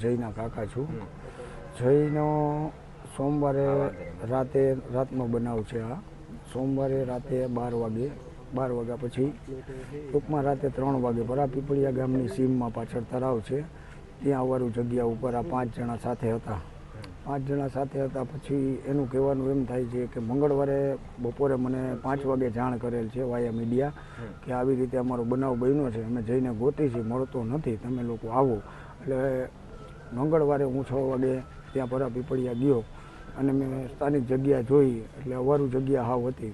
જયના કાકા છું. જયનો સોમવારે રાતનો બનાવ છે. આ સોમવારે રાતે 12 વાગ્યા પછી ટૂંકમાં રાતે 3 વાગે પરાપીપળિયા ગામની સીમમાં પાછળ તળાવ છે ત્યાં અવારું જગ્યા ઉપર આ 5 જણા સાથે હતા. 5 જણા સાથે હતા. પછી એનું કહેવાનું એમ થાય છે કે મંગળવારે બપોરે મને 5 વાગે જાણ કરેલ છે વાયા મીડિયા કે આવી રીતે અમારો બનાવ બન્યો છે, અમે જઈને ગોતી છે, મળતો નથી, તમે લોકો આવો. એટલે મંગળવારે હું 6 વાગે ત્યાં પરાપીપળિયા ગયો અને મેં સ્થાનિક જગ્યા જોઈ. એટલે અવારું જગ્યા હાવ હતી.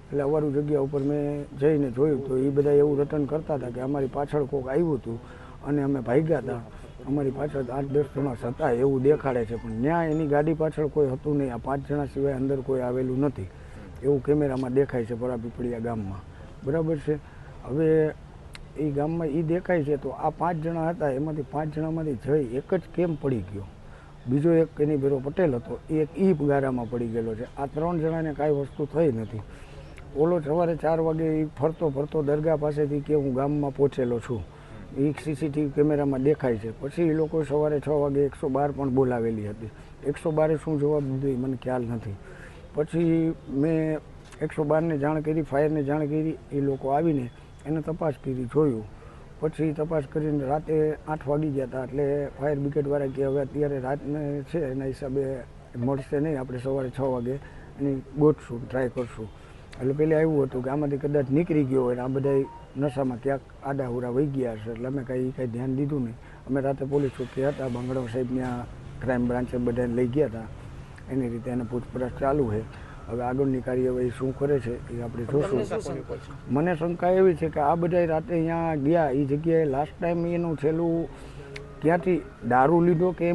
એટલે અવારું જગ્યા ઉપર મેં જઈને જોયું તો એ બધા એવું રટન કરતા હતા કે અમારી પાછળ કોઈક આવ્યું હતું અને અમે ભાગ્યા હતા. અમારી પાછળ 8-10 જણા હતા એવું દેખાડે છે, પણ ત્યાં એની ગાડી પાછળ કોઈ હતું નહીં. આ 5 જણા સિવાય અંદર કોઈ આવેલું નથી એવું કેમેરામાં દેખાય છે પરાપીપળિયા ગામમાં. બરાબર છે. હવે એ ગામમાં એ દેખાય છે તો આ 5 જણા હતા એમાંથી 5 જણામાંથી જય એક જ કેમ પડી ગયો? બીજો એક એની ભેરો પટેલ હતો, એક ઈ ગારામાં પડી ગયેલો છે. આ 3 જણાને કાંઈ વસ્તુ થઈ નથી. ઓલો સવારે 4 વાગે એ ફરતો દરગાહ પાસેથી કે હું ગામમાં પહોંચેલો છું, એ સીસીટીવી કેમેરામાં દેખાય છે. પછી એ લોકો સવારે 6 વાગે 112 પણ બોલાવેલી હતી. 112 શું જવાબ દીધો એ મને ખ્યાલ નથી. પછી મેં 112ને જાણ કરી, ફાયરને જાણ કરી. એ લોકો આવીને એને તપાસ કરી, જોયું. પછી તપાસ કરીને રાતે 8 વાગી ગયા હતા. એટલે ફાયર બ્રિગેડવાળા કે હવે અત્યારે રાતને છે એના હિસાબે મળશે નહીં, આપણે સવારે 6 વાગે એની ગોતશું, ટ્રાય કરશું. એટલે પહેલાં એવું હતું કે આમાંથી કદાચ નીકળી ગયો હોય, આ બધા નશામાં ક્યાંક આડાહુરા વહી ગયા હશે. એટલે અમે કાંઈ ધ્યાન દીધું નહીં. અમે રાતે પોલીસ ચોકી હતા, બાંગડો સાહેબ ત્યાં ક્રાઇમ બ્રાન્ચે બધાને લઈ ગયા હતા. એની રીતે એને પૂછપરછ ચાલુ છે. હવે આગળની કાર્યવાહી શું કરે છે એ આપણે જોશું. મને શંકા એવી છે કે આ બધા રાતે અહીંયા ગયા એ જગ્યાએ લાસ્ટ ટાઈમ એનું છેલ્લું ક્યાંથી દારૂ લીધો કે એમ